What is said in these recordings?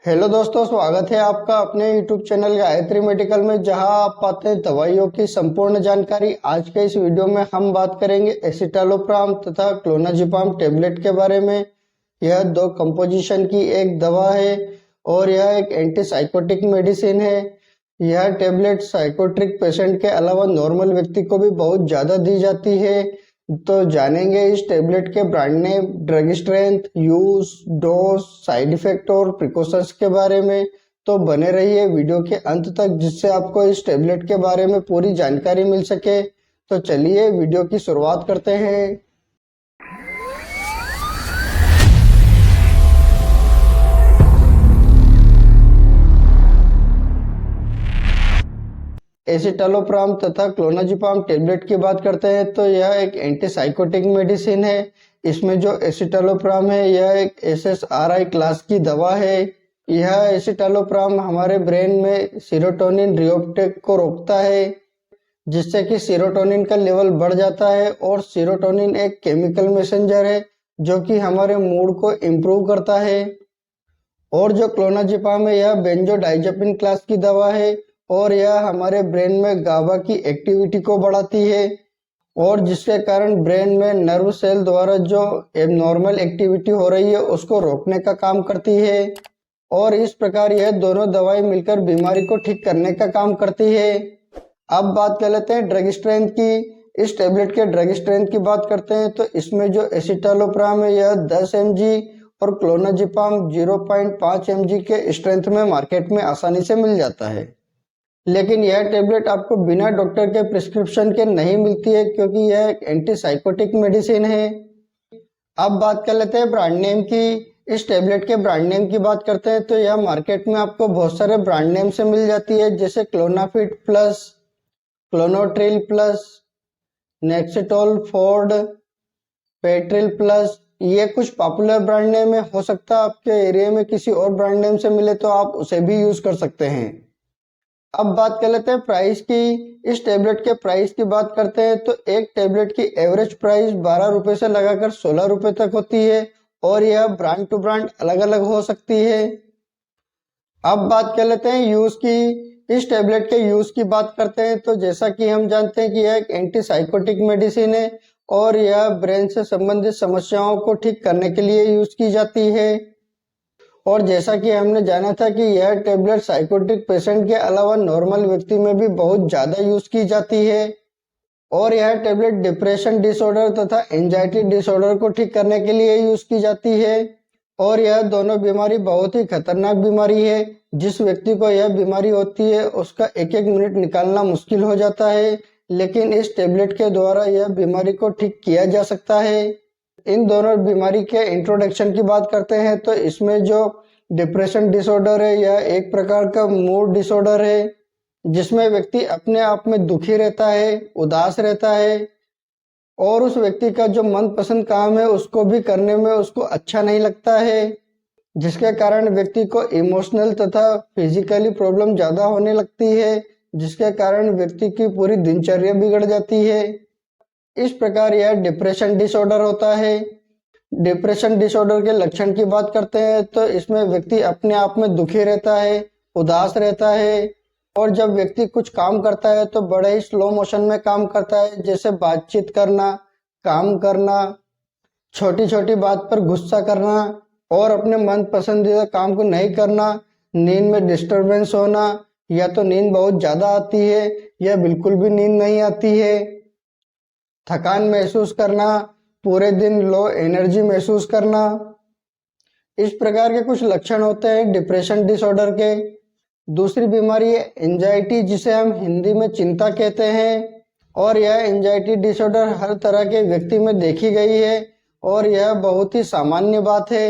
Hello दोस्तों, स्वागत है आपका अपने यूट्यूब चैनल गायत्री मेडिकल में, जहां आप पाते हैं दवाइयों की संपूर्ण जानकारी। आज के इस वीडियो में हम बात करेंगे एसिटालोप्राम तथा क्लोनाजिपाम टेबलेट के बारे में। यह दो कंपोजिशन की एक दवा है और यह एक एंटीसाइकोटिक मेडिसिन है। यह टेबलेट साइकोट्रिक पेशेंट के अलावा नॉर्मल व्यक्ति को भी बहुत ज़्यादा दी जाती है। तो जानेंगे इस टेबलेट के brand name, drug strength, use, dose, side effect और प्रिकॉशंस के बारे में। तो बने रहिए वीडियो के अंत तक, जिससे आपको इस टेबलेट के बारे में पूरी जानकारी मिल सके। तो चलिए वीडियो की शुरुआत करते हैं। एसिटालोप्राम तथा क्लोनाजिपाम टेबलेट की बात करते हैं तो यह एक एंटीसाइकोटिक मेडिसिन है। इसमें जो एसिटालोप्राम है यह एक एसएसआरआई क्लास की दवा है। यह एसिटालोप्राम हमारे ब्रेन में सीरोटोनिन रिओप्टेक को रोकता है, जिससे कि सीरोटोनिन का लेवल बढ़ जाता है। और सीरोटोनिन एक केमिकल मैसेंजर है जो कि हमारे मूड को इम्प्रूव करता है। और जो क्लोनाजिपाम है यह बेंजोडाइजेपिन क्लास की दवा है और यह हमारे ब्रेन में गाबा की एक्टिविटी को बढ़ाती है, और जिसके कारण ब्रेन में नर्व सेल द्वारा जो एबनॉर्मल एक्टिविटी हो रही है उसको रोकने का काम करती है। और इस प्रकार यह दोनों दवाई मिलकर बीमारी को ठीक करने का काम करती है। अब बात कर लेते हैं ड्रग स्ट्रेंथ की। इस टेबलेट के ड्रग स्ट्रेंथ की बात करते हैं तो इसमें जो एसिटालोप्राम है यह 10 mg और क्लोनाजिपाम 0.5 mg के स्ट्रेंथ में मार्केट में आसानी से मिल जाता है। लेकिन यह टेबलेट आपको बिना डॉक्टर के प्रिस्क्रिप्शन के नहीं मिलती है, क्योंकि यह एक एंटीसाइकोटिक मेडिसिन है। अब बात कर लेते हैं ब्रांड नेम की। इस टेबलेट के ब्रांड नेम की बात करते हैं तो यह मार्केट में आपको बहुत सारे ब्रांड नेम से मिल जाती है, जैसे Clonafit plus, Clonotril plus, Nexitol forte, Petril plus. ये कुछ पॉपुलर ब्रांड नेम है। हो सकता है आपके एरिया में किसी और ब्रांड नेम से मिले तो आप उसे भी यूज कर सकते हैं। अब बात कर लेते हैं प्राइस की। इस टेबलेट के प्राइस की बात करते हैं तो एक टेबलेट की एवरेज प्राइस 12 रुपए से लगाकर 16 रुपए तक होती है, और यह ब्रांड टू ब्रांड अलग अलग हो सकती है। अब बात कर लेते हैं यूज की। इस टेबलेट के यूज की बात करते हैं तो जैसा कि हम जानते हैं कि यह एक एंटीसाइकोटिक मेडिसिन है और यह ब्रेन से संबंधित समस्याओं को ठीक करने के लिए यूज की जाती है। और जैसा कि हमने जाना था कि यह टेबलेट साइकोटिक पेशेंट के अलावा नॉर्मल व्यक्ति में भी बहुत ज़्यादा यूज की जाती है। और यह टेबलेट डिप्रेशन डिसऑर्डर तथा एंजाइटी डिसऑर्डर को ठीक करने के लिए यूज की जाती है। और यह दोनों बीमारी बहुत ही खतरनाक बीमारी है। जिस व्यक्ति को यह बीमारी होती है उसका एक एक मिनट निकालना मुश्किल हो जाता है, लेकिन इस टेबलेट के द्वारा यह बीमारी को ठीक किया जा सकता है। इन दोनों बीमारी के इंट्रोडक्शन की बात करते हैं तो इसमें जो डिप्रेशन डिसऑर्डर है यह एक प्रकार का मूड डिसऑर्डर है, जिसमें व्यक्ति अपने आप में दुखी रहता है, उदास रहता है, और उस व्यक्ति का जो मनपसंद काम है उसको भी करने में उसको अच्छा नहीं लगता है, जिसके कारण व्यक्ति को इमोशनल तथा फिजिकली प्रॉब्लम ज़्यादा होने लगती है, जिसके कारण व्यक्ति की पूरी दिनचर्या बिगड़ जाती है। इस प्रकार यह डिप्रेशन डिसऑर्डर होता है। डिप्रेशन डिसऑर्डर के लक्षण की बात करते हैं तो इसमें व्यक्ति अपने आप में दुखी रहता है, उदास रहता है, और जब व्यक्ति कुछ काम करता है तो बड़े ही स्लो मोशन में काम करता है, जैसे बातचीत करना, काम करना, छोटी छोटी बात पर गुस्सा करना, और अपने मन पसंदीदा काम को नहीं करना, नींद में डिस्टरबेंस होना, या तो नींद बहुत ज़्यादा आती है या बिल्कुल भी नींद नहीं आती है, थकान महसूस करना, पूरे दिन लो एनर्जी महसूस करना। इस प्रकार के कुछ लक्षण होते हैं डिप्रेशन डिसऑर्डर के। दूसरी बीमारी है एंजाइटी, जिसे हम हिंदी में चिंता कहते हैं। और यह एंजाइटी डिसऑर्डर हर तरह के व्यक्ति में देखी गई है और यह बहुत ही सामान्य बात है।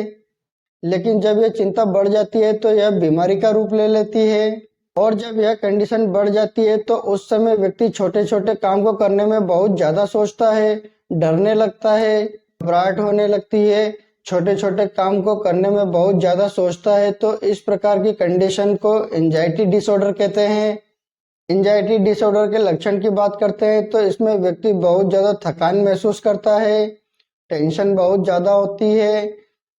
लेकिन जब यह चिंता बढ़ जाती है तो यह बीमारी का रूप ले लेती है, और जब यह कंडीशन बढ़ जाती है तो उस समय व्यक्ति छोटे छोटे काम को करने में बहुत ज़्यादा सोचता है, डरने लगता है, घबराहट होने लगती है, छोटे छोटे काम को करने में बहुत ज़्यादा सोचता है। तो इस प्रकार की कंडीशन को एंजाइटी डिसऑर्डर कहते हैं। एंजाइटी डिसऑर्डर के लक्षण की बात करते हैं तो इसमें व्यक्ति बहुत ज़्यादा थकान महसूस करता है, टेंशन बहुत ज़्यादा होती है,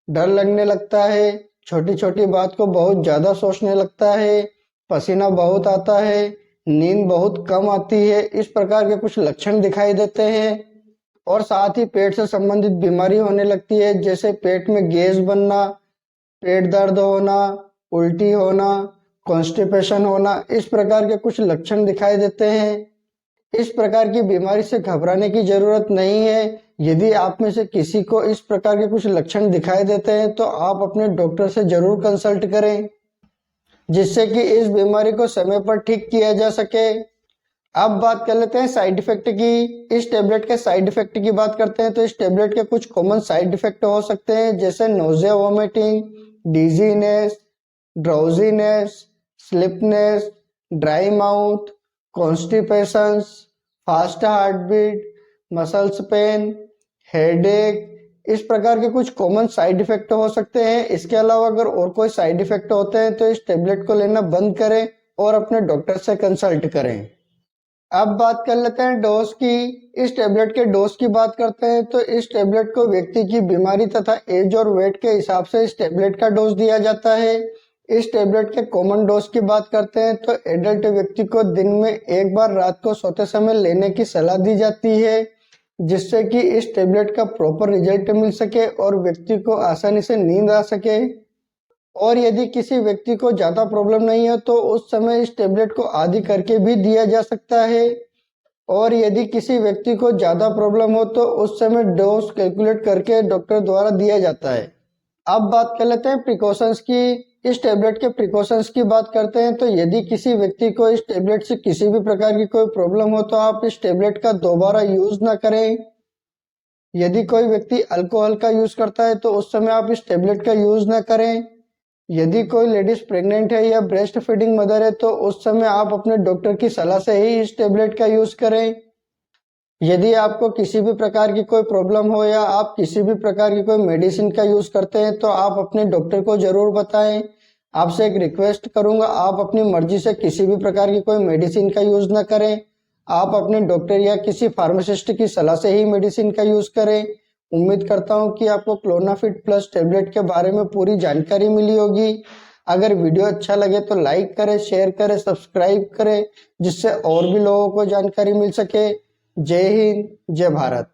डर लगने लगता है, छोटी छोटी बात को बहुत ज़्यादा सोचने लगता है, पसीना बहुत आता है, नींद बहुत कम आती है, इस प्रकार के कुछ लक्षण दिखाई देते हैं। और साथ ही पेट से संबंधित बीमारी होने लगती है, जैसे पेट में गैस बनना, पेट दर्द होना, उल्टी होना, कॉन्स्टिपेशन होना, इस प्रकार के कुछ लक्षण दिखाई देते हैं। इस प्रकार की बीमारी से घबराने की जरूरत नहीं है। यदि आप में से किसी को इस प्रकार के कुछ लक्षण दिखाई देते हैं तो आप अपने डॉक्टर से जरूर कंसल्ट करें, जिससे कि इस बीमारी को समय पर ठीक किया जा सके। अब बात कर लेते हैं साइड इफेक्ट की। इस टेबलेट के साइड इफेक्ट की बात करते हैं तो इस टेबलेट के कुछ कॉमन साइड इफेक्ट हो सकते हैं, जैसे nausea, vomiting, dizziness, drowsiness, sleepiness, dry mouth, constipations, fast heartbeat, muscles pain, headache, इस प्रकार के कुछ कॉमन साइड इफेक्ट हो सकते हैं। इसके अलावा अगर और कोई साइड इफेक्ट होते हैं तो इस टेबलेट को लेना बंद करें और अपने डॉक्टर से कंसल्ट करें। अब बात कर लेते हैं डोज की। इस टेबलेट के डोज की बात करते हैं तो इस टेबलेट को व्यक्ति की बीमारी तथा एज और वेट के हिसाब से इस टेबलेट का डोज दिया जाता है। इस टेबलेट के कॉमन डोज की बात करते हैं तो एडल्ट व्यक्ति को दिन में एक बार रात को सोते समय लेने की सलाह दी जाती है, जिससे कि इस टेबलेट का प्रॉपर रिजल्ट मिल सके और व्यक्ति को आसानी से नींद आ सके। और यदि किसी व्यक्ति को ज़्यादा प्रॉब्लम नहीं है तो उस समय इस टेबलेट को आधी करके भी दिया जा सकता है। और यदि किसी व्यक्ति को ज़्यादा प्रॉब्लम हो तो उस समय डोज कैलकुलेट करके डॉक्टर द्वारा दिया जाता है। अब बात कर लेते हैं प्रिकॉशंस की। इस टेबलेट के प्रिकॉशंस की बात करते हैं तो यदि किसी व्यक्ति को इस टेबलेट से किसी भी प्रकार की कोई प्रॉब्लम हो तो आप इस टेबलेट का दोबारा यूज ना करें। यदि कोई व्यक्ति अल्कोहल का यूज करता है तो उस समय आप इस टेबलेट का यूज ना करें। यदि कोई लेडीज प्रेग्नेंट है या ब्रेस्ट फीडिंग मदर है तो उस समय आप अपने डॉक्टर की सलाह से ही इस टेबलेट का यूज करें। यदि आपको किसी भी प्रकार की कोई प्रॉब्लम हो या आप किसी भी प्रकार की कोई मेडिसिन का यूज करते हैं तो आप अपने डॉक्टर को जरूर बताएं। आपसे एक रिक्वेस्ट करूंगा, आप अपनी मर्जी से किसी भी प्रकार की कोई मेडिसिन का यूज ना करें। आप अपने डॉक्टर या किसी फार्मासिस्ट की सलाह से ही मेडिसिन का यूज करें। उम्मीद करता हूं कि आपको क्लोनाफिट प्लस टेबलेट के बारे में पूरी जानकारी मिली होगी। अगर वीडियो अच्छा लगे तो लाइक करें, शेयर करें, सब्सक्राइब करें, जिससे और भी लोगों को जानकारी मिल सके। जय हिंद, जय भारत।